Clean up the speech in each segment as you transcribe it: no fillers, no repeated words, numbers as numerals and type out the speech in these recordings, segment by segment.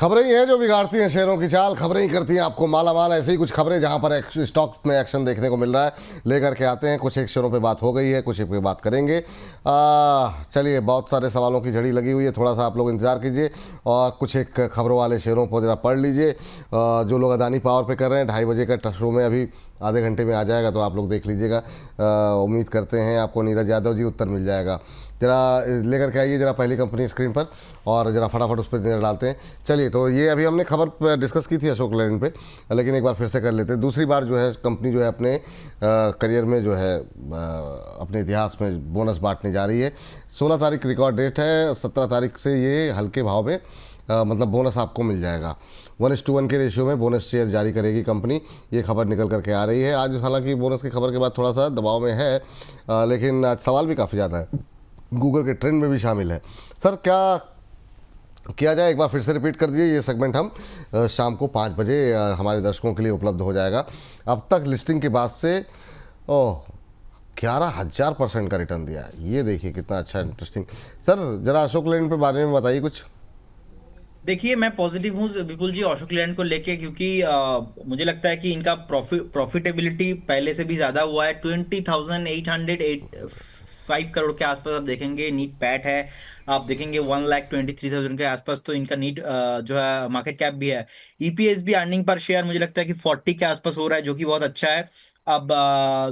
खबरें ही हैं जो बिगाड़ती हैं शेयरों की चाल, खबरें ही करती हैं आपको माला माल। ऐसे ही कुछ खबरें जहां पर स्टॉक में एक्शन देखने को मिल रहा है लेकर के आते हैं। कुछ एक शेयरों पे बात हो गई है, कुछ एक पे बात करेंगे। चलिए, बहुत सारे सवालों की झड़ी लगी हुई है, थोड़ा सा आप लोग इंतजार कीजिए और कुछ एक खबरों वाले शेयरों को जरा पढ़ लीजिए। जो लोग अदानी पावर पे कर रहे हैं, 2:30 बजे का शो में अभी आधे घंटे में आ जाएगा, तो आप लोग देख लीजिएगा। उम्मीद करते हैं आपको नीरज यादव जी उत्तर मिल जाएगा। जरा लेकर के आइए जरा पहली कंपनी स्क्रीन पर और ज़रा फटाफट उस पर नज़र डालते हैं। चलिए, तो ये अभी हमने खबर डिस्कस की थी अशोक लैंड पे, लेकिन एक बार फिर से कर लेते हैं। दूसरी बार जो है कंपनी जो है अपने करियर में जो है अपने इतिहास में बोनस बांटने जा रही है। 16 तारीख रिकॉर्ड डेट है, 17 तारीख से ये हल्के भाव में मतलब बोनस आपको मिल जाएगा। 1:1 के रेशियो में बोनस शेयर जारी करेगी कंपनी, ये खबर निकल करके आ रही है आज। हालांकि बोनस की खबर के बाद थोड़ा सा दबाव में है, लेकिन आज सवाल भी काफ़ी ज़्यादा है, गूगल के ट्रेंड में भी शामिल है। सर, क्या किया जाए? एक बार फिर से रिपीट कर दिए। ये सेगमेंट हम शाम को 5 बजे हमारे दर्शकों के लिए उपलब्ध हो जाएगा। अब तक लिस्टिंग के बाद से 11,000% का रिटर्न दिया है। ये देखिए कितना अच्छा, इंटरेस्टिंग। सर, जरा अशोक लैंड के बारे में बताइए कुछ। देखिए, मैं पॉजिटिव हूँ विपुल जी अशोक लैंड को लेके, क्योंकि मुझे लगता है कि इनका प्रॉफिटेबिलिटी पहले से भी ज्यादा हुआ है। 20,805 करोड़ के आसपास आप देखेंगे नीट पैट है। आप देखेंगे 1,23,000 के आसपास तो इनका नीट जो है मार्केट कैप भी है। ईपीएस भी, अर्निंग पर शेयर, मुझे लगता है कि 40 के आसपास हो रहा है, जो कि बहुत अच्छा है। अब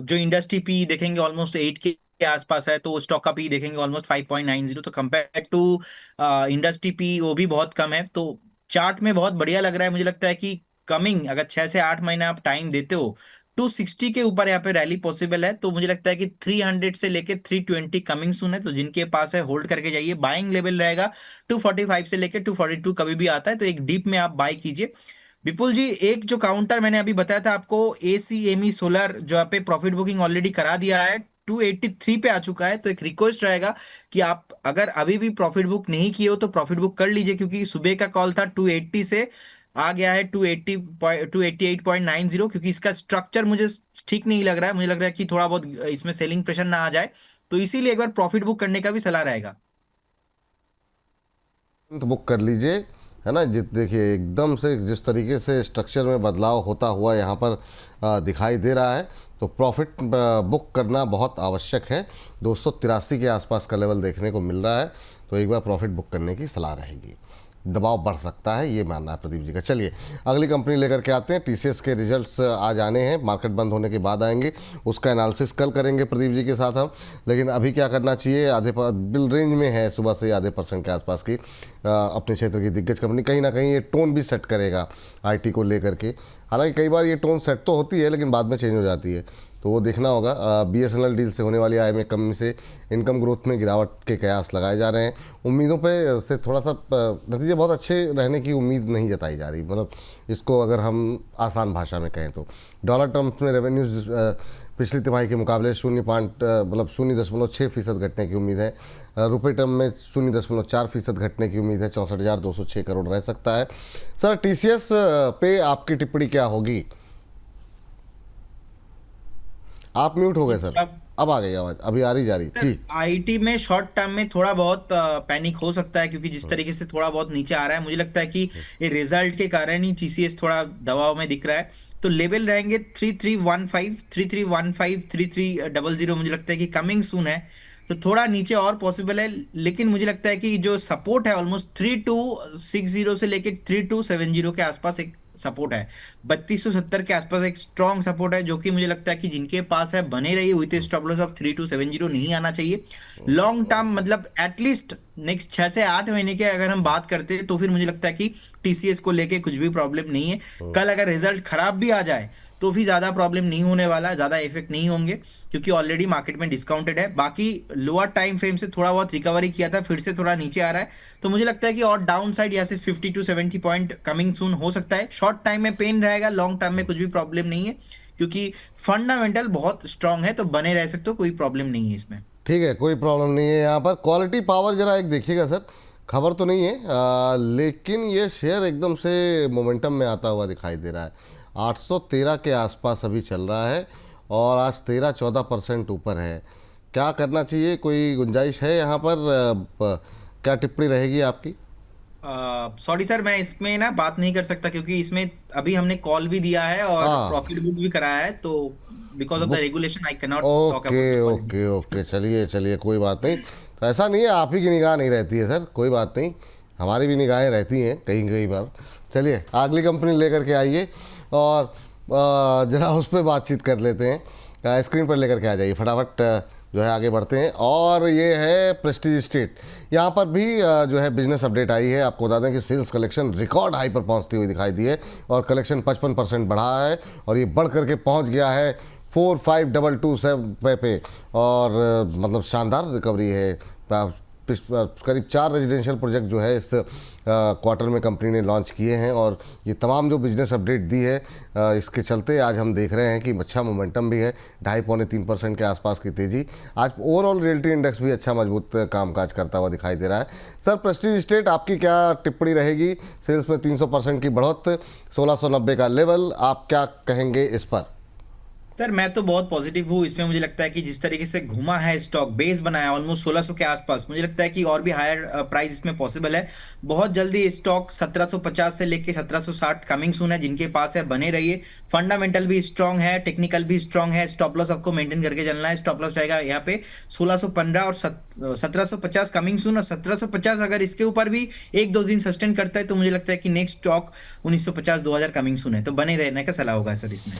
जो इंडस्ट्री पी देखेंगे ऑलमोस्ट 8 के आसपास है, तो स्टॉक का पी देखेंगे ऑलमोस्ट 5.90। तो कंपेयर टू इंडस्ट्री पी वो भी बहुत कम है। तो चार्ट में बहुत बढ़िया लग रहा है। मुझे लगता है कि कमिंग अगर 6 से 8 महीने आप टाइम देते हो, 260 के ऊपर यहाँ पे रैली पॉसिबल है। तो मुझे लगता है कि 300 से लेके 320 कमिंग सून है। तो जिनके पास है होल्ड करके जाइए। बाइंग लेवल रहेगा 245 से लेके 242, कभी भी आता है तो एक डीप में आप बाई कीजिए। विपुल जी, एक जो काउंटर मैंने अभी बताया था आपको, एसीएमई सोलर, जो यहाँ पे प्रॉफिट बुकिंग ऑलरेडी करा दिया है, 283 पे आ चुका है। तो एक रिक्वेस्ट रहेगा कि आप अगर अभी भी प्रॉफिट बुक नहीं किए हो तो प्रॉफिट बुक कर लीजिए, क्योंकि सुबह का कॉल था 280 से आ गया है 288.90। क्योंकि इसका स्ट्रक्चर मुझे ठीक नहीं लग रहा है, मुझे लग रहा है कि थोड़ा बहुत इसमें सेलिंग प्रेशर ना आ जाए, तो इसीलिए एक बार प्रॉफिट बुक करने का भी सलाह रहेगा। तो बुक कर लीजिए, है ना। देखिए एकदम से जिस तरीके से स्ट्रक्चर में बदलाव होता हुआ यहाँ पर दिखाई दे रहा है, तो प्रॉफिट बुक करना बहुत आवश्यक है। 283 के आसपास का लेवल देखने को मिल रहा है, तो एक बार प्रॉफिट बुक करने की सलाह रहेगी। दबाव बढ़ सकता है, ये मानना है प्रदीप जी का। चलिए, अगली कंपनी लेकर के आते हैं। टीसीएस के रिजल्ट्स आज आने हैं, मार्केट बंद होने के बाद आएंगे, उसका एनालिसिस कल करेंगे प्रदीप जी के साथ हम। लेकिन अभी क्या करना चाहिए? बिल रेंज में है, सुबह से आधे % के आसपास की अपने क्षेत्र की दिग्गज कंपनी। कहीं ना कहीं ये टोन भी सेट करेगा आईटी को लेकर के। हालांकि कई बार ये टोन सेट तो होती है, लेकिन बाद में चेंज हो जाती है, तो वो देखना होगा। बीएसएनएल डील से होने वाली आय में कमी से इनकम ग्रोथ में गिरावट के कयास लगाए जा रहे हैं। उम्मीदों पे से थोड़ा सा नतीजे बहुत अच्छे रहने की उम्मीद नहीं जताई जा रही। मतलब इसको अगर हम आसान भाषा में कहें तो डॉलर टर्म्स में रेवेन्यूज पिछली तिमाही के मुकाबले 0.6% घटने की उम्मीद है। रुपये टर्म में 0.4% घटने की उम्मीद है। 64,206 करोड़ रह सकता है। सर, टीसीएस पे आपकी टिप्पणी क्या होगी? आप म्यूट हो गए सर, अब आ गई आवाज, अभी आ रही जा रही जी। आईटी में शॉर्ट टर्म में थोड़ा बहुत पैनिक हो सकता है, क्योंकि जिस तरीके से थोड़ा बहुत नीचे आ रहा है, मुझे लगता है कि ये रिजल्ट के कारण ही टीसीएस थोड़ा दबाव में दिख रहा है। तो लेवल रहेंगे 3315, 3315, 3300। मुझे लगता है कि कमिंग सून है, तो थोड़ा नीचे और पॉसिबल है। लेकिन मुझे लगता है कि जो सपोर्ट है ऑलमोस्ट 3260 से लेके 3270 के आसपास एक सपोर्ट है। 3270 के आसपास एक स्ट्रॉन्ग सपोर्ट है, जो कि मुझे लगता है कि जिनके पास है बने रहिए। विथ स्टॉप लॉस ऑफ 3270 नहीं आना चाहिए। लॉन्ग टर्म मतलब एटलीस्ट नेक्स्ट 6 से 8 महीने के अगर हम बात करते हैं, तो फिर मुझे लगता है कि टीसीएस को लेके कुछ भी प्रॉब्लम नहीं है। कल अगर रिजल्ट खराब भी आ जाए तो भी ज्यादा प्रॉब्लम नहीं होने वाला, ज्यादा इफेक्ट नहीं होंगे, क्योंकि ऑलरेडी मार्केट में डिस्काउंटेड है। बाकी लोअर टाइम फ्रेम से थोड़ा बहुत रिकवरी किया था, फिर से थोड़ा नीचे आ रहा है। तो मुझे लगता है कि और डाउन साइड यहाँ से 50 to 70 पॉइंट कमिंग सून हो सकता है। शॉर्ट टाइम में पेन रहेगा, लॉन्ग टर्म में कुछ भी प्रॉब्लम नहीं है, क्योंकि फंडामेंटल बहुत स्ट्रांग है। तो बने रह सकते हो, कोई प्रॉब्लम नहीं है इसमें। ठीक है, कोई प्रॉब्लम नहीं है। यहाँ पर क्वालिटी पावर जरा एक देखिएगा सर। खबर तो नहीं है, लेकिन ये शेयर एकदम से मोमेंटम में आता हुआ दिखाई दे रहा है। 813 के आसपास अभी चल रहा है और आज 13-14% ऊपर है। क्या करना चाहिए? कोई गुंजाइश है यहाँ पर? क्या टिप्पणी रहेगी आपकी? सॉरी सर, मैं इसमें ना बात नहीं कर सकता क्योंकि इसमें अभी हमने कॉल भी दिया है और हाँ, प्रॉफिट बुक भी कराया है, तो because of the book. Regulation I can not talk okay about the call. Okay okay, चलिए चलिए, कोई बात नहीं। तो ऐसा नहीं है आप ही की निगाह नहीं रहती है सर, कोई बात नहीं, हमारी भी निगाहें रहती हैं कहीं कहीं बार। चलिए अगली कंपनी लेकर के आइए और ज़रा उस पर बातचीत कर लेते हैं। स्क्रीन पर लेकर के आ जाइए फटाफट, जो है आगे बढ़ते हैं। और ये है प्रेस्टीज स्टेट, यहाँ पर भी जो है बिजनेस अपडेट आई है। आपको बता दें कि सेल्स कलेक्शन रिकॉर्ड हाई पर पहुँचती हुई दिखाई दी है और कलेक्शन 55% बढ़ा है और ये बढ़ करके पहुँच गया है 4527 पे। और मतलब शानदार रिकवरी है। करीब 4 रेजिडेंशियल प्रोजेक्ट जो है इस क्वार्टर में कंपनी ने लॉन्च किए हैं और ये तमाम जो बिजनेस अपडेट दी है इसके चलते आज हम देख रहे हैं कि अच्छा मोमेंटम भी है। 2.5-3% के आसपास की तेज़ी। आज ओवरऑल रियल्टी इंडेक्स भी अच्छा मजबूत कामकाज करता हुआ दिखाई दे रहा है। सर प्रेस्टीज स्टेट आपकी क्या टिप्पणी रहेगी? सेल्स में 300% की बढ़ोत, 1690 का लेवल, आप क्या कहेंगे इस पर? सर मैं तो बहुत पॉजिटिव हूँ इसमें। मुझे लगता है कि जिस तरीके से घुमा है स्टॉक, बेस बनाया ऑलमोस्ट 1600 के आसपास, मुझे लगता है कि और भी हायर प्राइस इसमें पॉसिबल है। बहुत जल्दी स्टॉक 1750 से लेके 1760 कमिंग सून है। जिनके पास है बने रहिए। फंडामेंटल भी स्ट्रांग है, टेक्निकल भी स्ट्रांग है। स्टॉप लॉस आपको मेंटेन करके चलना है। स्टॉप लॉस रहेगा यहाँ पे 1615 और 1750 कमिंग सून। और 1750 अगर इसके ऊपर भी एक दो दिन सस्टेन करता है तो मुझे लगता है कि नेक्स्ट स्टॉक 1950 2000 कमिंग सून है। तो बने रहने का सलाह होगा सर इसमें।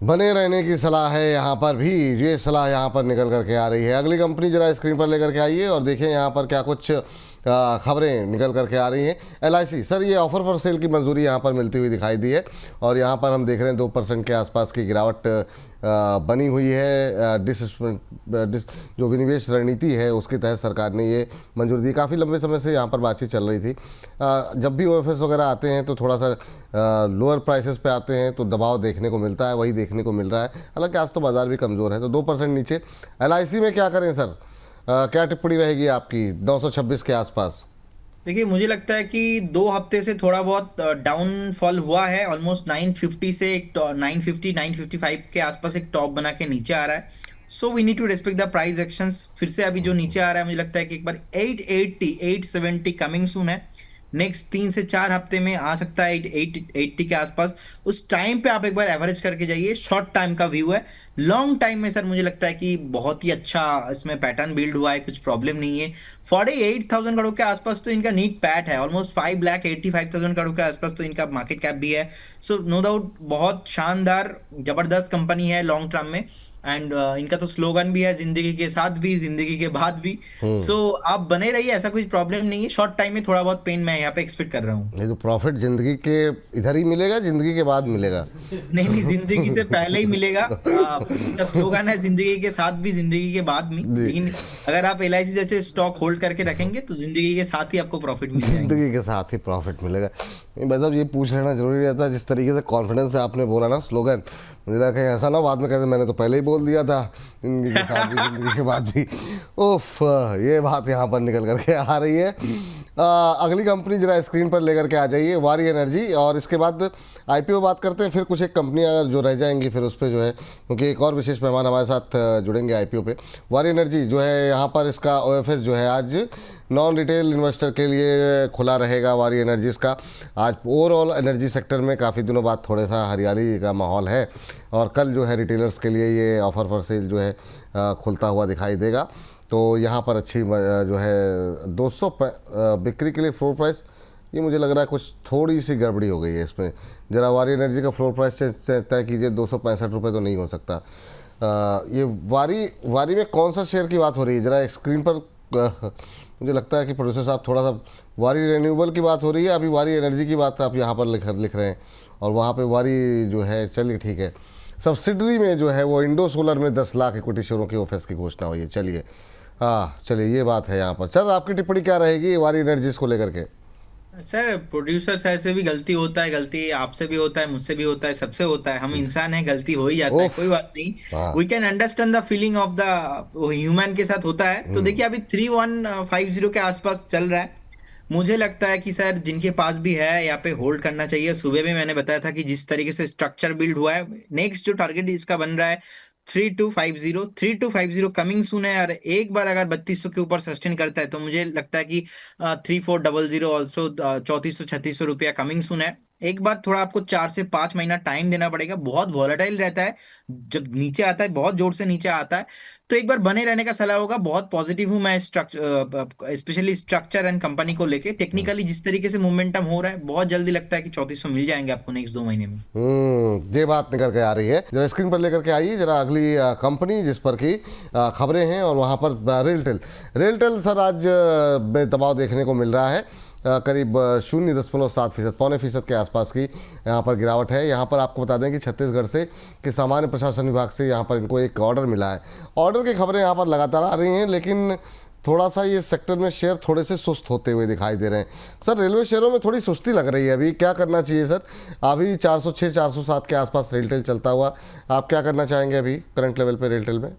बने रहने की सलाह है यहाँ पर भी, ये सलाह यहाँ पर निकल करके आ रही है। अगली कंपनी जरा स्क्रीन पर लेकर के आइए और देखें यहाँ पर क्या कुछ खबरें निकल करके आ रही हैं। एलआईसी सर, ये ऑफर फॉर सेल की मंजूरी यहाँ पर मिलती हुई दिखाई दी है और यहाँ पर हम देख रहे हैं 2% के आसपास की गिरावट बनी हुई है। जो विनिवेश रणनीति है उसके तहत सरकार ने ये मंजूरी दी। काफ़ी लंबे समय से यहाँ पर बातचीत चल रही थी। जब भी ओएफएस वगैरह आते हैं तो थोड़ा सा लोअर प्राइसेस पे आते हैं तो दबाव देखने को मिलता है, वही देखने को मिल रहा है। हालांकि आज तो बाज़ार भी कमज़ोर है, तो 2% नीचे। एलआईसी में क्या करें सर? क्या टिप्पणी रहेगी आपकी 926 के आसपास? देखिए मुझे लगता है कि 2 हफ्ते से थोड़ा बहुत डाउनफॉल हुआ है। ऑलमोस्ट 950 से एक 950 955 के आसपास एक टॉप बना के नीचे आ रहा है। So we need to respect the price actions. फिर से अभी जो नीचे आ रहा है मुझे लगता है कि एक बार 880 870 कमिंग सून है। नेक्स्ट 3 से 4 हफ्ते में आ सकता है 880 के आसपास। उस टाइम पे आप एक बार एवरेज करके जाइए। शॉर्ट टाइम का व्यू है। लॉन्ग टाइम में सर मुझे लगता है कि बहुत ही अच्छा इसमें पैटर्न बिल्ड हुआ है, कुछ प्रॉब्लम नहीं है। 48,000 करोड़ के आसपास तो इनका नीट पैट है। ऑलमोस्ट 5,85,000 करोड़ के आसपास तो इनका मार्केट कैप भी है। सो नो डाउट बहुत शानदार जबरदस्त कंपनी है लॉन्ग टर्म में। एंड इनका तो स्लोगन भी है, जिंदगी के साथ भी जिंदगी के बाद भी। सो आप बने रहिए, ऐसा कुछ प्रॉब्लम नहीं है। शॉर्ट टाइम में थोड़ा बहुत पेन मैं यहाँ पे एक्सपेक्ट कर रहा हूँ। ये तो प्रॉफिट ज़िंदगी के इधर ही मिलेगा, ज़िंदगी के बाद मिलेगा? नहीं नहीं, जिंदगी से पहले ही मिलेगा। इनका स्लोगन है जिंदगी के साथ भी जिंदगी के बाद भी। जी। लेकिन अगर आप एलआईसी जैसे स्टॉक होल्ड करके रखेंगे तो जिंदगी के साथ ही आपको प्रॉफिट मिल जाएंगे। ज़िंदगी के साथ ही प्रॉफिट मिलेगा। नहीं, मतलब ये पूछ लेना जरूरी रहता है। जिस तरीके से कॉन्फिडेंस से आपने बोला ना स्लोगन, मुझे लगा कहीं ऐसा ना हो बाद में कहते मैंने तो पहले ही बोल दिया था, जिंदगी के साथ भी जिंदगी के बाद भी। उफ, ये बात यहाँ पर निकल करके आ रही है। अगली कंपनी जरा स्क्रीन पर लेकर के आ जाइए, वारी एनर्जी। और इसके बाद आईपीओ बात करते हैं, फिर कुछ एक कंपनियां जो रह जाएंगी फिर उस पर जो है, क्योंकि एक और विशेष मेहमान हमारे साथ जुड़ेंगे आईपीओ पे। वारी एनर्जी जो है यहाँ पर इसका ओएफएस जो है आज नॉन रिटेल इन्वेस्टर के लिए खुला रहेगा। वारी एनर्जीज का आज ओवरऑल एनर्जी सेक्टर में काफ़ी दिनों बाद थोड़ा सा हरियाली का माहौल है और कल जो है रिटेलर्स के लिए ये ऑफ़र फॉर सेल जो है खुलता हुआ दिखाई देगा। तो यहाँ पर अच्छी जो है 200 बिक्री के लिए फ्लोर प्राइस, ये मुझे लग रहा है कुछ थोड़ी सी गड़बड़ी हो गई है इसमें। ज़रा वारी एनर्जी का फ्लोर प्राइस तय कीजिए, 265 रुपये तो नहीं हो सकता। ये वारी में कौन सा शेयर की बात हो रही है ज़रा स्क्रीन पर? मुझे लगता है कि प्रोड्यूसर साहब थोड़ा सा वारी रिन्यूएबल की बात हो रही है, अभी वारी एनर्जी की बात आप यहाँ पर लिख रहे हैं और वहाँ पे वारी जो है, चलिए ठीक है। सब्सिडरी में जो है वो इंडो सोलर में 10 लाख इक्विटी शेयरों की ऑफर्स की घोषणा हुई है। चलिए हाँ, चलिए ये बात है यहाँ पर। चल आपकी टिप्पणी क्या रहेगी वारी एनर्जीज को लेकर के? सर प्रोड्यूसर साहब से भी गलती होता है, गलती आपसे भी होता है, मुझसे भी होता है, सबसे होता है। हम इंसान हैं, गलती हो ही जाता है, ओफ। कोई बात नहीं। हाँ। We can understand the feeling of the human के साथ होता है। तो देखिए अभी 3150 के आसपास चल रहा है। मुझे लगता है कि सर जिनके पास भी है यहाँ पे होल्ड करना चाहिए। सुबह में मैंने बताया था कि जिस तरीके से स्ट्रक्चर बिल्ड हुआ है, नेक्स्ट जो टारगेट इसका बन रहा है 3250 कमिंग सून है। और एक बार अगर 3200 के ऊपर सस्टेन करता है तो मुझे लगता है कि 3400 ऑल्सो 3400 3600 रुपया कमिंग सून है। एक बार थोड़ा आपको 4 से 5 महीना टाइम देना पड़ेगा, बहुत वॉलेटाइल रहता है। जब नीचे आता है, बहुत जोर से नीचे आता है, तो एक बार बने रहने का सलाह होगा। बहुत पॉजिटिव हूं मैं structure, specially structure and company को लेके। टेक्निकली जिस तरीके से मोमेंटम हो रहा है, बहुत जल्दी लगता है कि 3400 मिल जाएंगे आपको नेक्स्ट 2 महीने में। ये बात निकल के आ रही है। जरा स्क्रीन पर लेकर के आइए जरा अगली कंपनी जिस पर की खबरें हैं, और वहाँ पर रेलटेल। रेलटेल सर आज में दबाव देखने को मिल रहा है। करीब 0.7%, पौने % के आसपास की यहाँ पर गिरावट है। यहाँ पर आपको बता दें कि छत्तीसगढ़ से कि सामान्य प्रशासन विभाग से यहाँ पर इनको एक ऑर्डर मिला है। ऑर्डर की खबरें यहाँ पर लगातार आ रही हैं, लेकिन थोड़ा सा ये सेक्टर में शेयर थोड़े से सुस्त होते हुए दिखाई दे रहे हैं। सर रेलवे शेयरों में थोड़ी सुस्ती लग रही है, अभी क्या करना चाहिए सर? अभी 406 407 के आसपास रेलटेल चलता हुआ, आप क्या करना चाहेंगे अभी करंट लेवल पे रेलटेल में?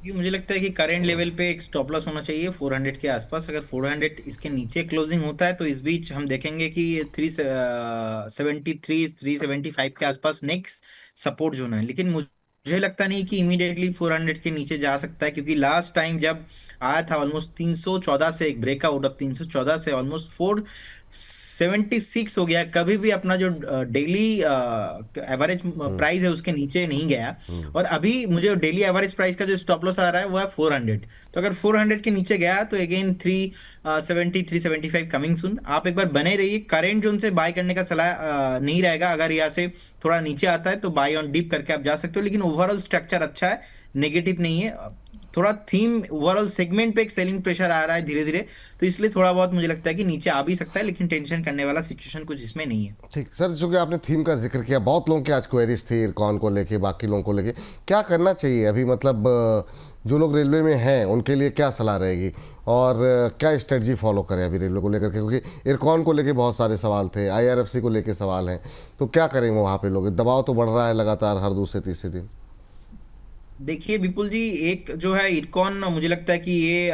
ये मुझे लगता है कि करंट लेवल पे एक स्टॉप लॉस होना चाहिए 400 के आसपास। अगर 400 इसके नीचे क्लोजिंग होता है तो इस बीच हम देखेंगे कि 373 375 के आसपास नेक्स्ट सपोर्ट जोन है। लेकिन मुझे लगता नहीं कि इमीडिएटली 400 के नीचे जा सकता है, क्योंकि लास्ट टाइम जब आया था ऑलमोस्ट 314 से एक ब्रेकआउट, ऑफ 314 से ऑलमोस्ट 476 हो गया। कभी भी अपना जो डेली एवरेज प्राइस है उसके नीचे नहीं गया। और अभी मुझे डेली एवरेज प्राइस का जो स्टॉप लॉस आ रहा है वो है 400। तो अगर 400 के नीचे गया तो अगेन 370 375 कमिंग सुन। आप एक बार बने रहिए। करेंट जोन से बाय करने का सलाह नहीं रहेगा। अगर यहाँ से थोड़ा नीचे आता है तो बाय ऑन डिप करके आप जा सकते हो, लेकिन ओवरऑल स्ट्रक्चर अच्छा है, नेगेटिव नहीं है। थोड़ा थीम ओवरऑल सेगमेंट पे एक सेलिंग प्रेशर आ रहा है धीरे धीरे, तो इसलिए थोड़ा बहुत मुझे लगता है कि नीचे आ भी सकता है, लेकिन टेंशन करने वाला सिचुएशन कुछ इसमें नहीं है। ठीक सर, चूँकि आपने थीम का जिक्र किया, बहुत लोगों की आज क्वेरीज थी इरकॉन को लेके, बाकी लोगों को लेके, क्या करना चाहिए अभी? मतलब जो लोग रेलवे में हैं उनके लिए क्या सलाह रहेगी, और क्या स्ट्रेटजी फॉलो करें अभी रेलवे को लेकर के? क्योंकि इरकॉन को लेके बहुत सारे सवाल थे, IRFC को लेके सवाल हैं, तो क्या करेंगे वहाँ पे लोग? दबाव तो बढ़ रहा है लगातार हर दूसरे तीसरे दिन। देखिए विपुल जी, एक जो है इरकॉन, मुझे लगता है कि ये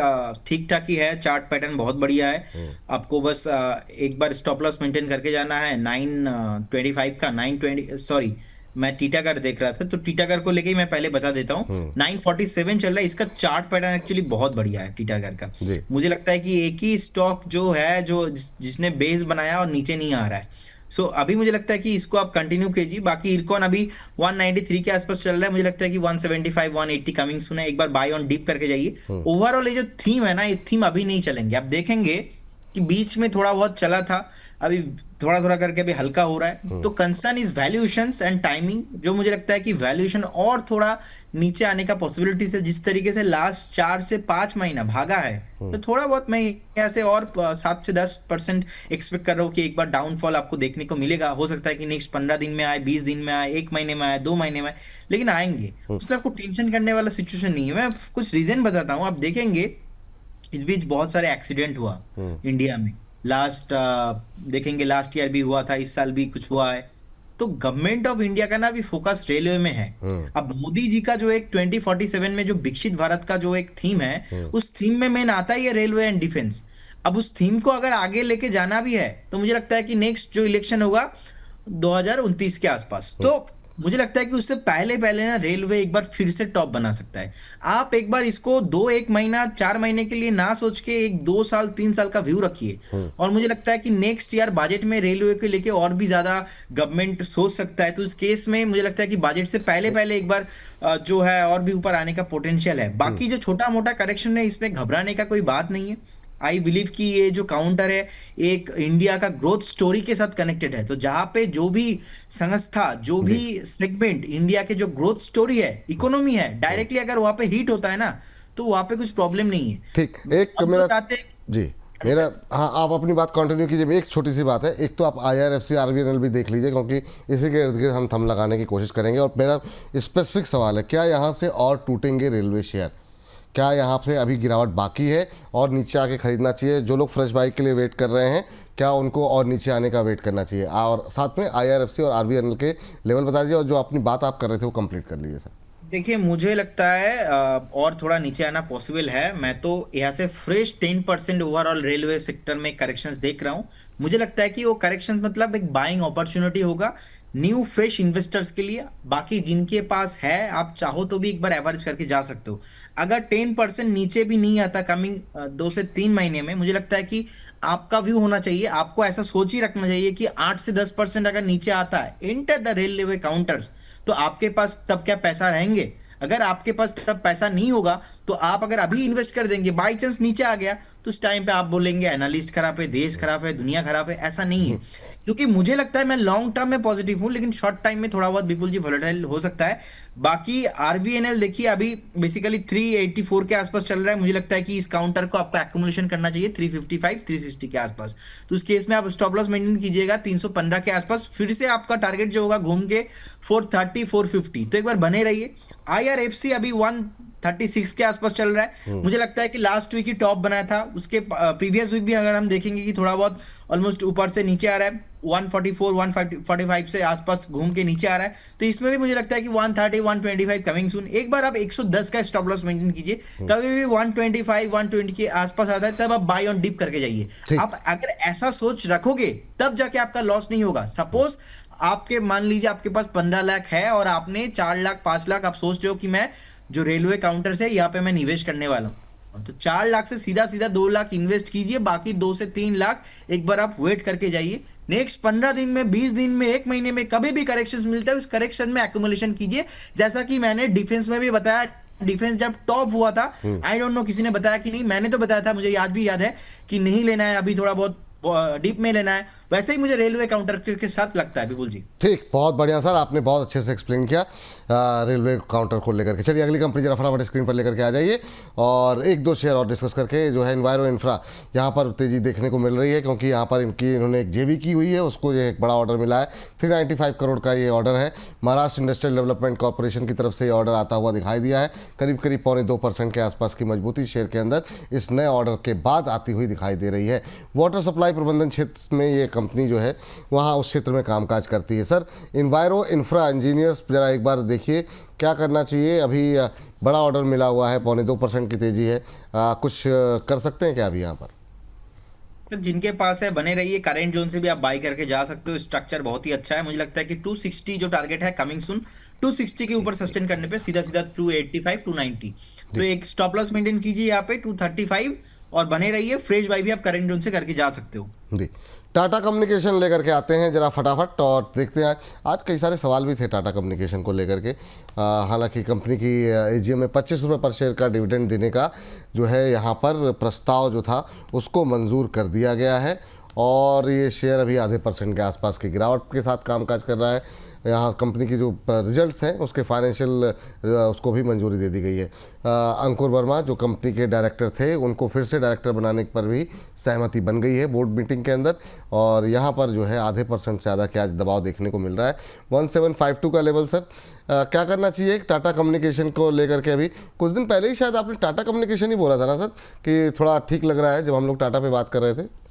ठीक ठाक ही है। चार्ट पैटर्न बहुत बढ़िया है। आपको बस एक बार स्टॉप लॉस मेंटेन करके जाना है 925 का। 920, सॉरी मैं टीटागढ़ देख रहा था, तो टीटागढ़ को लेके ही मैं पहले बता देता हूँ। 947 चल रहा है। इसका चार्ट पैटर्न एक्चुअली बहुत बढ़िया है टीटागढ़ का। जी। मुझे लगता है कि एक ही स्टॉक जो है, जो जिसने बेस बनाया और नीचे नहीं आ रहा है। सो अभी मुझे लगता है कि इसको आप कंटिन्यू कीजिए। बाकी इरकॉन अभी 193 के आसपास चल रहा है। मुझे लगता है कि 175 180 कमिंग सुना है। एक बार बाय ऑन डिप करके जाइए। ओवरऑल ये जो थीम है ना, ये थीम अभी नहीं चलेंगे। आप देखेंगे कि बीच में थोड़ा बहुत चला था, अभी थोड़ा थोड़ा करके अभी हल्का हो रहा है। तो concern is valuations and timing. जो मुझे लगता है कि वैल्यूएशन और थोड़ा नीचे आने का पॉसिबिलिटी है। जिस तरीके से लास्ट 4 से 5 महीना भागा है, तो थोड़ा बहुत मैं यहाँ से और 7 से 10% एक्सपेक्ट कर रहा हूँ कि एक बार डाउनफॉल आपको देखने को मिलेगा। हो सकता है कि नेक्स्ट 15 दिन में आए, 20 दिन में आए, 1 महीने में आए, 2 महीने में आए, लेकिन आएंगे। उसमें आपको टेंशन करने वाला सिचुएशन नहीं है। मैं कुछ रीजन बताता हूँ, आप देखेंगे इस बीच बहुत सारे एक्सीडेंट हुआ इंडिया में। लास्ट देखेंगे, लास्ट ईयर भी हुआ था, इस साल भी कुछ हुआ है। तो गवर्नमेंट ऑफ इंडिया का ना भी फोकस रेलवे में है। अब मोदी जी का जो एक 2047 में जो विकसित भारत का जो एक थीम है, उस थीम में मेन आता ही है रेलवे एंड डिफेंस। अब उस थीम को अगर आगे लेके जाना भी है, तो मुझे लगता है कि नेक्स्ट जो इलेक्शन होगा 2029 के आसपास, तो मुझे लगता है कि उससे पहले पहले ना रेलवे एक बार फिर से टॉप बना सकता है। आप एक बार इसको 1 महीना 4 महीने के लिए ना सोच के एक 2 साल 3 साल का व्यू रखिए। और मुझे लगता है कि नेक्स्ट ईयर बजट में रेलवे के लेके और भी ज्यादा गवर्नमेंट सोच सकता है। तो इस केस में मुझे लगता है कि बजट से पहले पहले एक बार जो है और भी ऊपर आने का पोटेंशियल है। बाकी जो छोटा मोटा करेक्शन है, इसमें घबराने का कोई बात नहीं है। आई बिलीव कि ये जो काउंटर है एक इंडिया का ग्रोथ स्टोरी के साथ कनेक्टेड है। तो जहां पे जो भी संस्था, जो भी सेगमेंट इंडिया के जो ग्रोथ स्टोरी है, इकोनॉमी है, डायरेक्टली अगर वहां पे हिट होता है ना, तो वहां पे कुछ प्रॉब्लम नहीं है। ठीक, एक अब मेरा बताते जी, मेरा, हाँ आप अपनी बात कंटिन्यू कीजिए। एक छोटी सी बात है, एक तो आप IRFC RVNL भी देख लीजिए, क्योंकि इसी के इर्द गिर्द हम थम लगाने की कोशिश करेंगे। और मेरा स्पेसिफिक सवाल है, क्या यहाँ से और टूटेंगे रेलवे शेयर? क्या यहाँ से अभी गिरावट बाकी है और नीचे आके खरीदना चाहिए? जो लोग फ्रेश बाइक के लिए वेट कर रहे हैं, क्या उनको और नीचे आने का वेट करना चाहिए? और साथ में IRFC और RVNL के लेवल बता दीजिए, और जो अपनी बात आप कर रहे थे वो कंप्लीट कर लीजिए सर। देखिए, मुझे लगता है और थोड़ा नीचे आना पॉसिबल है। मैं तो यहाँ से फ्रेश 10% ओवरऑल रेलवे सेक्टर में करेक्शंस देख रहा हूँ। मुझे लगता है कि वो करेक्शंस मतलब एक बाइंग अपॉर्चुनिटी होगा। न्यू फ्रेश इन्वेस्टर्स के लिए। बाकी जिनके पास है, आप चाहो तो भी एक बार एवरेज करके जा सकते हो। अगर 10% नीचे भी नहीं आता कमिंग 2 से 3 महीने में, मुझे लगता है कि आपका व्यू होना चाहिए, आपको ऐसा सोच ही रखना चाहिए कि 8 से 10% अगर नीचे आता है इंटर द रेलवे काउंटर्स, तो आपके पास तब क्या पैसा रहेंगे? अगर आपके पास तब पैसा नहीं होगा, तो आप अगर अभी इन्वेस्ट कर देंगे, बाई चांस नीचे आ गया, तो उस टाइम पे आप बोलेंगे एनालिस्ट खराब है, देश खराब है, दुनिया खराब है। ऐसा नहीं है, क्योंकि मुझे लगता है मैं लॉन्ग टर्म में पॉजिटिव हूं, लेकिन शॉर्ट टाइम में थोड़ा बहुत विपुल जी वोलेटाइल हो सकता है। बाकी आरवीएनएल देखिए, अभी बेसिकली 384 के आसपास चल रहा है। मुझे लगता है कि इस काउंटर को आपको एक्यूमुलेशन करना चाहिए 355 360 के आसपास। तो उस केस में आप स्टॉप लॉस मेंटेन कीजिएगा 315 के आसपास। फिर से आपका टारगेट जो होगा घूम के 430 450, तो एक बार बने रहिए। आईआरएफसी अभी 136 के आसपास चल रहा है। मुझे लगता है कि लास्ट वीक ही टॉप बनाया था, उसके प्रीवियस वीक भी अगर हम देखेंगे कि थोड़ा बहुत ऑलमोस्ट ऊपर से नीचे आ रहा है, 144 145 से आसपास घूम के नीचे आ रहा है। तो इसमें भी मुझे लगता है कि 130 125 कमिंग सून। एक बार आप 110 का स्टॉप लॉस मेंटेन कीजिए। कभी भी 125 120 के आसपास आता है, तब आप बाय ऑन डिप करके जाइए। ठीक। आप अगर ऐसा सोच रखोगे, तब जाके आपका लॉस नहीं होगा। सपोज आपके मान लीजिए आपके पास 15 लाख है और आपने 4 लाख 5 लाख आप सोच रहे हो कि मैं जो रेलवे काउंटर से यहाँ पे मैं निवेश करने वाला हूँ, तो 4 लाख से सीधा सीधा 2 लाख इन्वेस्ट कीजिए, बाकी 2 से 3 लाख एक बार आप वेट करके जाइए। नेक्स्ट 15 दिन में, 20 दिन में, 1 महीने में कभी भी करेक्शन मिलता है, उस करेक्शन में एक्यूमुलेशन कीजिए। जैसा कि मैंने डिफेंस में भी बताया, डिफेंस जब टॉप हुआ था, आई डोंट नो किसी ने बताया कि नहीं, मैंने तो बताया था, मुझे आज भी याद है कि नहीं लेना है अभी, थोड़ा बहुत डीप में लेना है। वैसे ही मुझे रेलवे काउंटर के साथ लगता है विपुल जी। ठीक, बहुत बढ़िया सर, आपने बहुत अच्छे से एक्सप्लेन किया रेलवे काउंटर को लेकर के। चलिए अगली कंपनी जरा फटाफट स्क्रीन पर लेकर के आ जाइए और एक दो शेयर और डिस्कस करके, जो है एनवायरो इंफ्रा, यहाँ पर तेज़ी देखने को मिल रही है, क्योंकि यहाँ पर इन्होंने एक जेवी की हुई है, उसको ये एक बड़ा ऑर्डर मिला है। 395 करोड़ का ये ऑर्डर है। महाराष्ट्र इंडस्ट्रियल डेवलपमेंट कॉरपोरेशन की तरफ से ये ऑर्डर आता हुआ दिखाई दिया है। करीब करीब 2.25% के आसपास की मजबूती शेयर के अंदर इस नए ऑर्डर के बाद आती हुई दिखाई दे रही है। वाटर सप्लाई प्रबंधन क्षेत्र में ये कंपनी जो है वहाँ उस क्षेत्र में कामकाज करती है। सर, इन्वायरो इंफ्रा इंजीनियर्स जरा एक बार देखिए क्या करना चाहिए। अभी बड़ा ऑर्डर मिला हुआ है, 2.25% की तेजी है, कुछ कर सकते हैं क्या अभी यहाँ पर? तो जिनके पास है बने रहिए, करेंट जोन से भी आप बाई करके जा सकते हो। स्ट्रक्चर बहुत ही अच्छा है, मुझे लगता है कि 260 जो टारगेट है कमिंग सून, 260 के ऊपर सस्टेन करने पे सीधा सीधा 285 290, तो एक स्टॉप लॉस मेंटेन कीजिए यहाँ पे 235 और बने रहिए। फ्रेश बाई भी आप करेंट जोन से करके जा सकते हो जी। टाटा कम्युनिकेशन लेकर के आते हैं जरा फटाफट और देखते हैं। आज कई सारे सवाल भी थे टाटा कम्युनिकेशन को लेकर के। हालांकि कंपनी की एजीएम में 25 रुपये पर शेयर का डिविडेंड देने का जो है यहाँ पर प्रस्ताव जो था उसको मंजूर कर दिया गया है और ये शेयर अभी आधे % के आसपास की गिरावट के साथ कामकाज कर रहा है। यहाँ कंपनी की जो रिजल्ट्स हैं उसके फाइनेंशियल उसको भी मंजूरी दे दी गई है। अंकुर वर्मा जो कंपनी के डायरेक्टर थे, उनको फिर से डायरेक्टर बनाने पर भी सहमति बन गई है बोर्ड मीटिंग के अंदर और यहाँ पर जो है आधे % से ज़्यादा के आज दबाव देखने को मिल रहा है। 1752 का लेवल। सर, क्या करना चाहिए टाटा कम्युनिकेशन को लेकर के? अभी कुछ दिन पहले ही शायद आपने टाटा कम्युनिकेशन ही बोला था ना सर, कि थोड़ा ठीक लग रहा है, जब हम लोग टाटा पे बात कर रहे थे।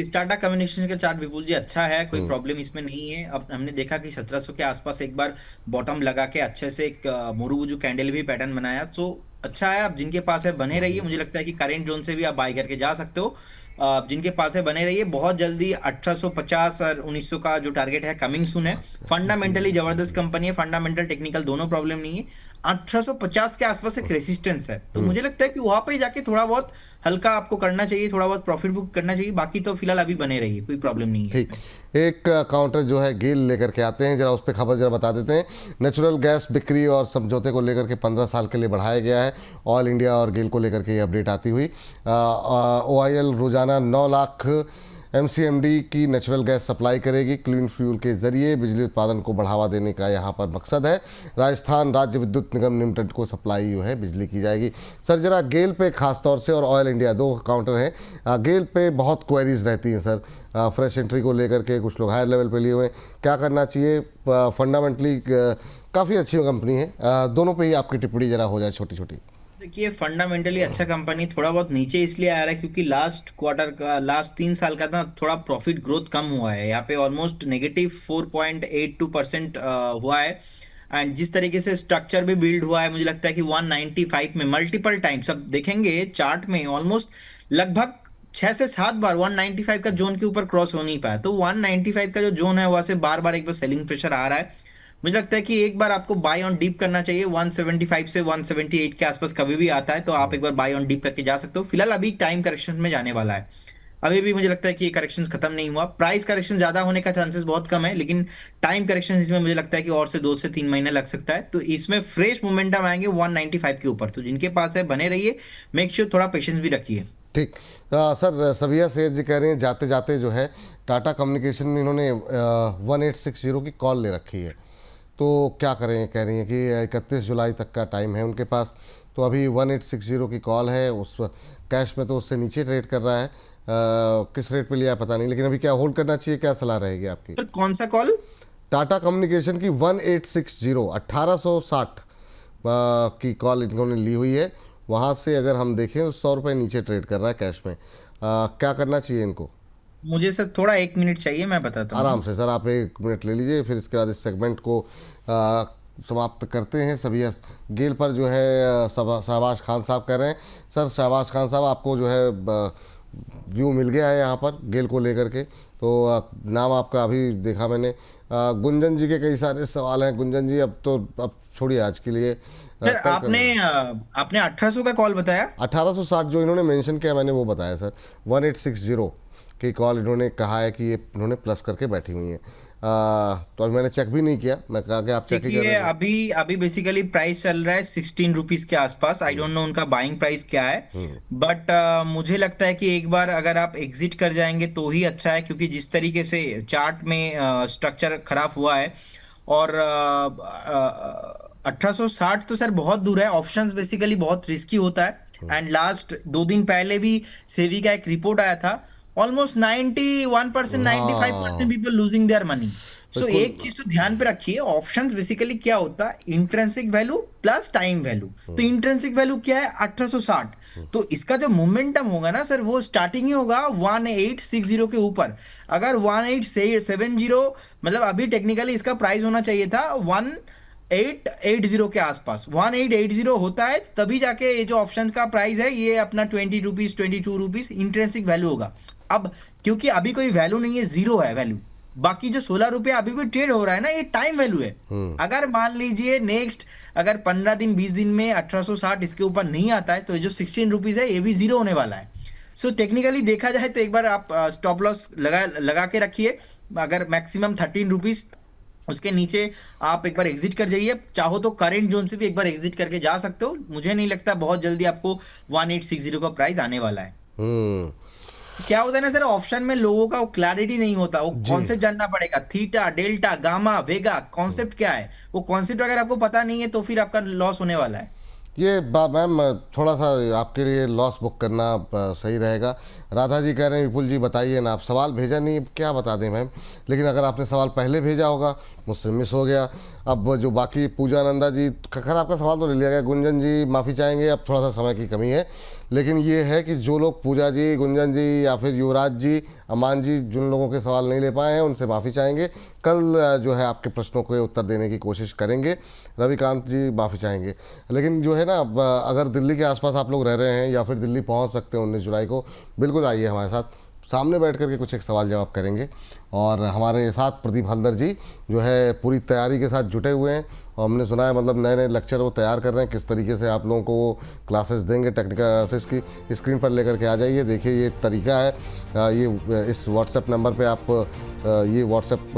टाटा कम्युनिकेशन का चार्ट विपुल जी अच्छा है, कोई प्रॉब्लम इसमें नहीं है। अब हमने देखा कि 1700 के आसपास एक बार बॉटम लगा के अच्छे से एक मोरूबुजू कैंडल भी पैटर्न बनाया, तो अच्छा है। अब जिनके पास है बने रहिए, मुझे लगता है कि करेंट जोन से भी आप बाई करके जा सकते हो। जिनके पास है बने रहिए। बहुत जल्दी 1850 और 1900 का जो टारगेट है कमिंग सून है। फंडामेंटली जबरदस्त कंपनी है, फंडामेंटल टेक्निकल दोनों प्रॉब्लम नहीं है। 1850 के आसपास एक रेसिस्टेंस है, तो मुझे लगता है कि वहां पे जाके थोड़ा बहुत हल्का आपको करना चाहिए, थोड़ा बहुत प्रॉफिट बुक करना चाहिए। बाकी तो फिलहाल अभी बने रहिए, कोई प्रॉब्लम नहीं है। ठीक, एक काउंटर जो है गेल लेकर के आते हैं, जरा उस पर खबर जरा बता देते हैं। नेचुरल गैस बिक्री और समझौते को लेकर के 15 साल के लिए बढ़ाया गया है। ऑयल इंडिया और गेल को लेकर के ये अपडेट आती हुई। OIL रोजाना 9 लाख MCMD की नेचुरल गैस सप्लाई करेगी। क्लीन फ्यूल के जरिए बिजली उत्पादन को बढ़ावा देने का यहाँ पर मकसद है। राजस्थान राज्य विद्युत निगम लिमिटेड को सप्लाई जो है बिजली की जाएगी। सर, जरा गेल पे खास तौर से और ऑयल इंडिया, दो काउंटर हैं, गेल पे बहुत क्वेरीज रहती हैं सर, फ्रेश एंट्री को लेकर के कुछ लोग हायर लेवल पे लिए हुए हैं, क्या करना चाहिए? फंडामेंटली काफ़ी अच्छी कंपनी है, दोनों पे ही आपकी टिप्पणी जरा हो जाए छोटी छोटी। देखिए, फंडामेंटली अच्छा कंपनी थोड़ा बहुत नीचे इसलिए आ रहा है क्योंकि लास्ट क्वार्टर का, लास्ट 3 साल का ना थोड़ा प्रॉफिट ग्रोथ कम हुआ है। यहाँ पे ऑलमोस्ट -4.82% हुआ है। एंड जिस तरीके से स्ट्रक्चर भी बिल्ड हुआ है, मुझे लगता है कि 195 में मल्टीपल टाइम्स, अब देखेंगे चार्ट में ऑलमोस्ट लगभग 6 से 7 बार 195 का जोन के ऊपर क्रॉस हो नहीं पाया, तो 195 का जो जोन है वहां से बार बार एक बार सेलिंग प्रेशर आ रहा है। मुझे लगता है कि एक बार आपको बाय ऑन डीप करना चाहिए। 175 से 178 के आसपास कभी भी आता है तो आप एक बार बाय ऑन डीप करके जा सकते हो। फिलहाल अभी टाइम करेक्शन में जाने वाला है। अभी भी मुझे लगता है कि ये करेक्शन खत्म नहीं हुआ। प्राइस करेक्शन ज्यादा होने का चांसेस बहुत कम है, लेकिन टाइम करेक्शन इसमें मुझे लगता है कि और से 2 से 3 महीने लग सकता है। तो इसमें फ्रेश मोमेंटम आएंगे 195 के ऊपर। तो जिनके पास है बने रहिए, मेक श्योर थोड़ा पेशेंस भी रखिए। ठीक। सर सबिया सैयद जी कह रहे हैं जाते जाते जो है टाटा कम्युनिकेशन में इन्होंने 1860 की कॉल ले रखी है, तो क्या करें? कह रही हैं कि 31 जुलाई तक का टाइम है उनके पास, तो अभी 1860 की कॉल है, उस कैश में तो उससे नीचे ट्रेड कर रहा है। किस रेट पे लिया है पता नहीं, लेकिन अभी क्या होल्ड करना चाहिए, क्या सलाह रहेगी आपकी? सर कौन सा कॉल? टाटा कम्युनिकेशन की 1860 1860 की कॉल इन्होंने ली हुई है। वहाँ से अगर हम देखें तो 100 रुपये नीचे ट्रेड कर रहा है कैश में। क्या करना चाहिए इनको? मुझे सर थोड़ा 1 मिनट चाहिए, मैं बताता हूँ। आराम से सर, आप 1 मिनट ले लीजिए, फिर इसके बाद इस सेगमेंट को समाप्त करते हैं। सभी गेल पर जो है शहबाज खान साहब कह रहे हैं। सर शहबाज खान साहब, आपको जो है व्यू मिल गया है यहाँ पर गेल को लेकर के, तो नाम आपका अभी देखा मैंने। गुंजन जी के कई सारे सवाल हैं। गुंजन जी अब छोड़िए आज के लिए। सर कल आपने करेंगे। 1800 का कॉल बताया। 1860 जो इन्होंने मेंशन किया मैंने वो बताया सर। 1860 की कॉल इन्होंने कहा है कि ये इन्होंने प्लस करके बैठी हुई हैं। तो अभी मैंने चेक भी नहीं किया, मैं कहा कि आप चेक ही कर देखिए रहे थे। अभी अभी बेसिकली प्राइस चल रहा है 16 रुपीज के आसपास। आई डोंट नो उनका बाइंग प्राइस क्या है, बट मुझे लगता है कि एक बार अगर आप एग्जिट कर जाएंगे तो ही अच्छा है, क्योंकि जिस तरीके से चार्ट में स्ट्रक्चर खराब हुआ है। और 1860 तो सर बहुत दूर है। ऑप्शंस बेसिकली बहुत रिस्की होता है। एंड लास्ट 2 दिन पहले भी सेवी का एक रिपोर्ट आया था। ऑलमोस्ट 91% 95% हाँ पीपल लूजिंग देयर मनी। सो बिल्कुल। एक चीज तो ध्यान पे रखिए, ऑप्शंस बेसिकली क्या होता है, intrinsic value plus time value. तो इंट्रिंसिक वैल्यू क्या है? 1860। तो इसका जो मोमेंटम होगा ना सर, वो स्टार्टिंग ही होगा 1860 के ऊपर। अगर 1870, मतलब अभी टेक्निकली इसका प्राइस होना चाहिए था 1880 के आसपास। 1880 होता है तभी जाके ये जो ऑप्शन का प्राइस है ये अपना 20 रुपीज 22 रुपीज इंट्रिंसिक वैल्यू होगा। अब क्योंकि अभी कोई वैल्यू नहीं है, जीरो है वैल्यू। बाकी जो 16 रुपये अभी भी ट्रेड हो रहा है ना, ये टाइम वैल्यू है। अगर मान लीजिए नेक्स्ट अगर 15 दिन 20 दिन में 1860 इसके ऊपर नहीं आता है, तो ये जो 16 रुपीज है ये भी जीरो होने वाला है। सो टेक्निकली देखा जाए तो एक बार आप स्टॉप लॉस लगा लगा के रखिए। अगर मैक्सिमम 13 रुपीज, उसके नीचे आप एक बार एग्जिट कर जाइए। चाहो तो करेंट जोन से भी एक बार एग्जिट करके जा सकते हो। मुझे नहीं लगता बहुत जल्दी आपको 1860 का प्राइस आने वाला है। हम्म। क्या होता है ना सर, ऑप्शन में लोगों का क्लैरिटी नहीं होता। वो जी। कॉन्सेप्ट जानना पड़ेगा, थीटा डेल्टा गामा वेगा कॉन्सेप्ट क्या है। वो कॉन्सेप्ट अगर आपको पता नहीं है तो फिर आपका लॉस होने वाला है। ये मैम थोड़ा सा आपके लिए लॉस बुक करना सही रहेगा। राधा जी कह रहे हैं विपुल जी बताइए ना, आप सवाल भेजा नहीं, क्या बता दें मैम। लेकिन अगर आपने सवाल पहले भेजा होगा, मुझसे मिस हो गया। अब जो बाकी पूजा नंदा जी, खैर आपका सवाल तो ले लिया गया। गुंजन जी माफ़ी चाहेंगे, अब थोड़ा सा समय की कमी है। लेकिन ये है कि जो लोग पूजा जी, गुंजन जी या फिर युवराज जी, अमान जी, जिन लोगों के सवाल नहीं ले पाए हैं उनसे माफ़ी चाहेंगे। कल जो है आपके प्रश्नों के उत्तर देने की कोशिश करेंगे। रविकांत जी माफ़ी चाहेंगे। लेकिन जो है ना, अगर दिल्ली के आसपास आप लोग रह रहे हैं या फिर दिल्ली पहुंच सकते हैं 19 जुलाई को, बिल्कुल आइए हमारे साथ, सामने बैठ करके कुछ एक सवाल जवाब करेंगे। और हमारे साथ प्रदीप हल्दर जी जो है पूरी तैयारी के साथ जुटे हुए हैं, और हमने सुना है मतलब नए नए लेक्चर वो तैयार कर रहे हैं, किस तरीके से आप लोगों को वो क्लासेस देंगे टेक्निकल एनालिसिस की। स्क्रीन पर लेकर के आ जाइए, देखिए ये तरीका है। ये इस व्हाट्सएप नंबर पे आप ये व्हाट्सएप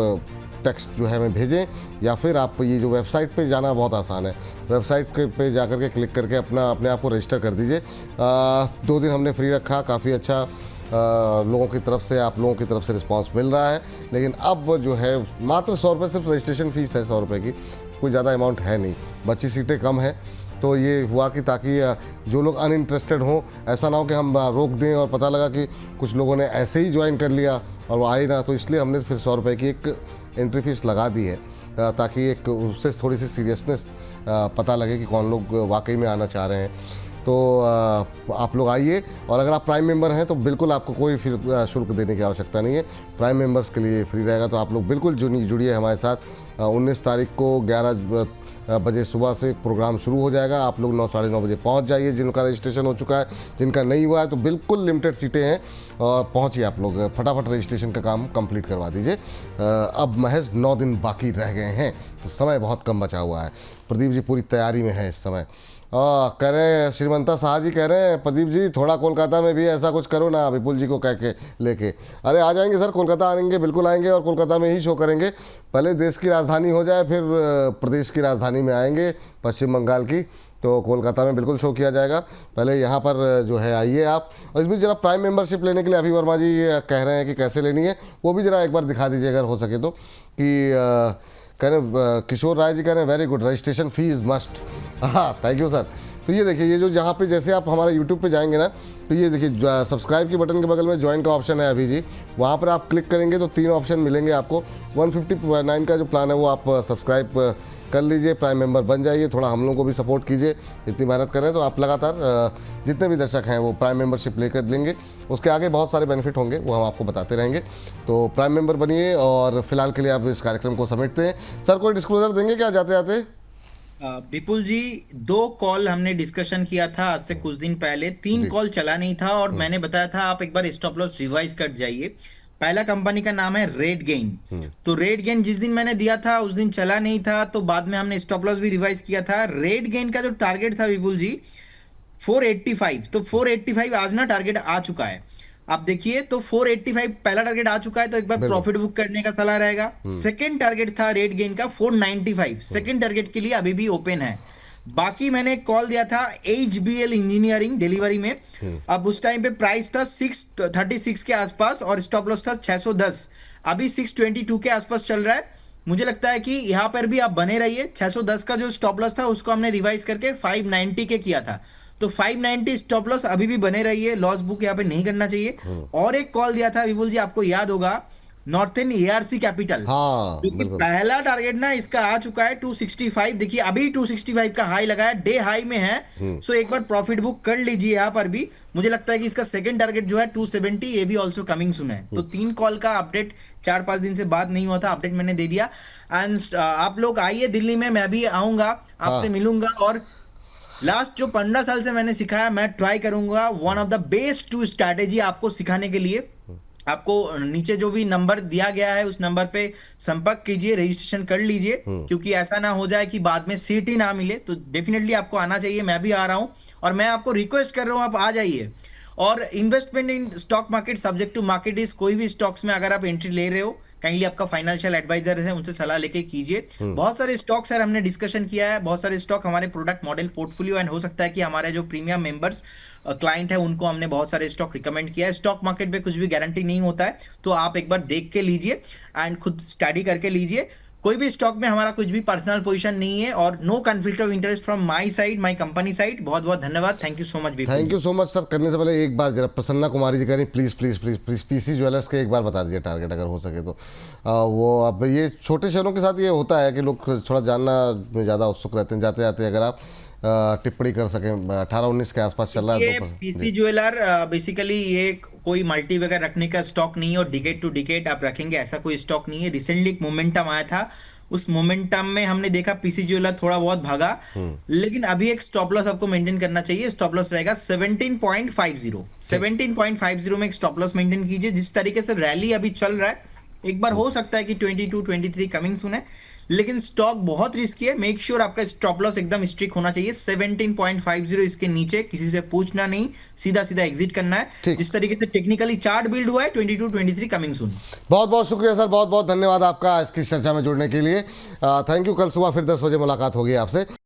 टेक्स्ट जो है हमें भेजें, या फिर आप ये जो वेबसाइट पे जाना बहुत आसान है, वेबसाइट पे जा कर के क्लिक करके अपने आप को रजिस्टर कर दीजिए। 2 दिन हमने फ्री रखा, काफ़ी अच्छा लोगों की तरफ से, आप लोगों की तरफ से रिस्पांस मिल रहा है। लेकिन अब जो है मात्र 100 रुपये सिर्फ रजिस्ट्रेशन फ़ीस है, 100 रुपये की, कोई ज़्यादा अमाउंट है नहीं, बची सीटें कम है। तो ये हुआ कि ताकि जो लोग अनइंटरेस्टेड हों, ऐसा ना हो कि हम रोक दें और पता लगा कि कुछ लोगों ने ऐसे ही ज्वाइन कर लिया और वो आए ना, तो इसलिए हमने फिर 100 रुपये की एक एंट्री फीस लगा दी है, ताकि एक उससे थोड़ी सी सीरियसनेस पता लगे कि कौन लोग वाकई में आना चाह रहे हैं। तो आप लोग आइए, और अगर आप प्राइम मेंबर हैं तो बिल्कुल आपको कोई शुल्क देने की आवश्यकता नहीं है, प्राइम मेंबर्स के लिए फ्री रहेगा। तो आप लोग बिल्कुल जुड़िए हमारे साथ। 19 तारीख को बजे सुबह से प्रोग्राम शुरू हो जाएगा। आप लोग 9 साढ़े 9 बजे पहुंच जाइए। जिनका रजिस्ट्रेशन हो चुका है, जिनका नहीं हुआ है तो बिल्कुल लिमिटेड सीटें हैं और पहुंचिए आप लोग, फटाफट रजिस्ट्रेशन का काम कंप्लीट करवा दीजिए। अब महज 9 दिन बाकी रह गए हैं तो समय बहुत कम बचा हुआ है। प्रदीप जी पूरी तैयारी में है इस समय। कह रहे हैं श्रीमंता शाह जी, कह रहे हैं प्रदीप जी थोड़ा कोलकाता में भी ऐसा कुछ करो ना, विपुल जी को कह के लेके। अरे आ जाएंगे सर, कोलकाता आएंगे, बिल्कुल आएंगे और कोलकाता में ही शो करेंगे। पहले देश की राजधानी हो जाए, फिर प्रदेश की राजधानी में आएंगे पश्चिम बंगाल की, तो कोलकाता में बिल्कुल शो किया जाएगा। पहले यहाँ पर जो है आइए आप। और इस बीच जरा प्राइम मेंबरशिप लेने के लिए अभी वर्मा जी कह रहे हैं कि कैसे लेनी है, वो भी जरा एक बार दिखा दीजिए अगर हो सके तो। कि कह रहे किशोर राय जी कह रहे हैं very good, registration fee is must. हाँ थैंक यू सर। तो ये देखिए, ये जो जहाँ पे जैसे आप हमारे यूट्यूब पे जाएंगे ना, तो ये देखिए सब्सक्राइब के बटन के बगल में ज्वाइन का ऑप्शन है अभी जी, वहाँ पर आप क्लिक करेंगे तो 3 ऑप्शन मिलेंगे आपको। 159 का जो प्लान है वो आप सब्सक्राइब कर लीजिए, प्राइम मेंबर बन जाइए। थोड़ा हम लोगों को भी सपोर्ट कीजिए, इतनी मेहनत कर रहे हैं तो आप लगातार जितने भी दर्शक हैं वो प्राइम मेंबरशिप लेकर लेंगे। उसके आगे बहुत सारे बेनिफिट होंगे, वो हम आपको बताते रहेंगे। तो प्राइम मेंबर बनिए और फिलहाल के लिए आप इस कार्यक्रम को समेटते हैं। सर कोई डिस्क्लोजर देंगे क्या जाते जाते? विपुल जी, 2 कॉल हमने डिस्कशन किया था आज से कुछ दिन पहले, 3 कॉल चला नहीं था और मैंने बताया था आप एक बार स्टॉप लॉस रिवाइज कर जाइए। पहला कंपनी का नाम है रेड गेन। तो रेड गेन जिस दिन मैंने दिया था उस दिन चला नहीं था, तो बाद में हमने स्टॉप लॉस भी रिवाइज किया था। रेड गेन का जो टारगेट था विपुल जी 485, तो 485 आज ना टारगेट आ चुका है। आप देखिए तो 485 पहला टारगेट आ चुका है, तो एक बार प्रॉफिट बुक करने का सलाह रहेगा। सेकंड टारगेट था रेड गेन का 495, सेकंड टारगेट के लिए अभी भी ओपन है। बाकी मैंने कॉल दिया था HBL इंजीनियरिंग डिलीवरी में, अब उस टाइम पे प्राइस था 636 के आसपास और स्टॉप लॉस था 610, अभी 622 के आसपास चल रहा है। मुझे लगता है कि यहाँ पर भी आप बने रहिए। 610 का जो स्टॉप लॉस था उसको हमने रिवाइज करके 590 के किया था, तो 590 स्टॉप लॉस अभी भी बने रहिए, लॉस बुक यहाँ पे नहीं करना चाहिए। और एक कॉल दिया था विपुल जी, आपको याद होगा, नॉर्थन ARC कैपिटल। हाँ क्योंकि पहला टारगेट ना इसका आ चुका है 265, देखिए अभी 265 का हाई लगा है, डे हाई में है। सो एक बार प्रॉफिट बुक कर लीजिए यहाँ पर भी। मुझे लगता है कि इसका सेकंड टारगेट जो है 270, ये भी ऑल्सो कमिंग सुन है। तो 3 कॉल का अपडेट 4-5 दिन से बाद नहीं हुआ था, अपडेट मैंने दे दिया। एंड आप लोग आइए दिल्ली में, मैं भी आऊंगा, आपसे मिलूंगा और लास्ट जो 15 साल से मैंने सिखाया मैं ट्राई करूंगा one of the best 2 strategy आपको सिखाने के लिए। आपको नीचे जो भी नंबर दिया गया है उस नंबर पे संपर्क कीजिए, रजिस्ट्रेशन कर लीजिए, क्योंकि ऐसा ना हो जाए कि बाद में सीट ही ना मिले। तो डेफिनेटली आपको आना चाहिए, मैं भी आ रहा हूं और मैं आपको रिक्वेस्ट कर रहा हूं आप आ जाइए। और investment in stock market subject to market risk, कोई भी स्टॉक्स में अगर आप एंट्री ले रहे हो, काइंडली आपका फाइनेंशियल एडवाइजर है उनसे सलाह लेके कीजिए। बहुत सारे स्टॉक सर हमने डिस्कशन किया है, बहुत सारे स्टॉक हमारे प्रोडक्ट मॉडल पोर्टफोलियो एंड हो सकता है कि हमारे जो प्रीमियम मेंबर्स क्लाइंट है उनको हमने बहुत सारे स्टॉक रिकमेंड किया है। स्टॉक मार्केट में कुछ भी गारंटी नहीं होता है, तो आप एक बार देख के लीजिए एंड खुद स्टडी करके लीजिए। कोई भी स्टॉक में हमारा कुछ भी पर्सनल पोजीशन नहीं है और no conflict of interest from my side, my company side. बहुत बहुत धन्यवाद, thank you so much. Thank you so much sir. करने से पहले एक बार जरा प्रसन्ना कुमारी जी करें please please please please, PC jewellers के एक बार बता दीजिए टारगेट अगर हो सके तो। वो अब ये छोटे शहरों के साथ ये होता है कि लोग थोड़ा जानना में ज़्यादा उत्सुक रहते हैं। जाते जाते अगर आप टिप्पणी कर सकें, 18-19 के आसपास चल रहा है। ये PC ज्वेलर बेसिकली ये कोई मल्टी वगैरह रखने का स्टॉक नहीं है और डिकेड टू डिकेड आप रखेंगे ऐसा कोई स्टॉक नहीं है। रिसेंटली एक मोमेंटम आया था, उस मोमेंटम में हमने देखा PC ज्वेलर थोड़ा बहुत भागा, लेकिन अभी एक स्टॉप लॉस आपको मेंटेन करना चाहिए। स्टॉप लॉस रहेगा 17.50, 17.50 में एक स्टॉप लॉस मेंटेन कीजिए। जिस तरीके से रैली अभी चल रहा है, एक बार हो सकता है कि 22-23 कमिंग सुन है, लेकिन स्टॉक बहुत रिस्की है। मेक श्योर आपका स्टॉप लॉस एकदम स्ट्रिक्ट होना चाहिए 17.50, इसके नीचे किसी से पूछना नहीं, सीधा सीधा एग्जिट करना है। जिस तरीके से टेक्निकली चार्ट बिल्ड हुआ है 22-23 कमिंग सून। बहुत बहुत शुक्रिया सर, बहुत बहुत धन्यवाद आपका इसकी चर्चा में जुड़ने के लिए। Thank you. कल सुबह फिर 10 बजे मुलाकात होगी आपसे।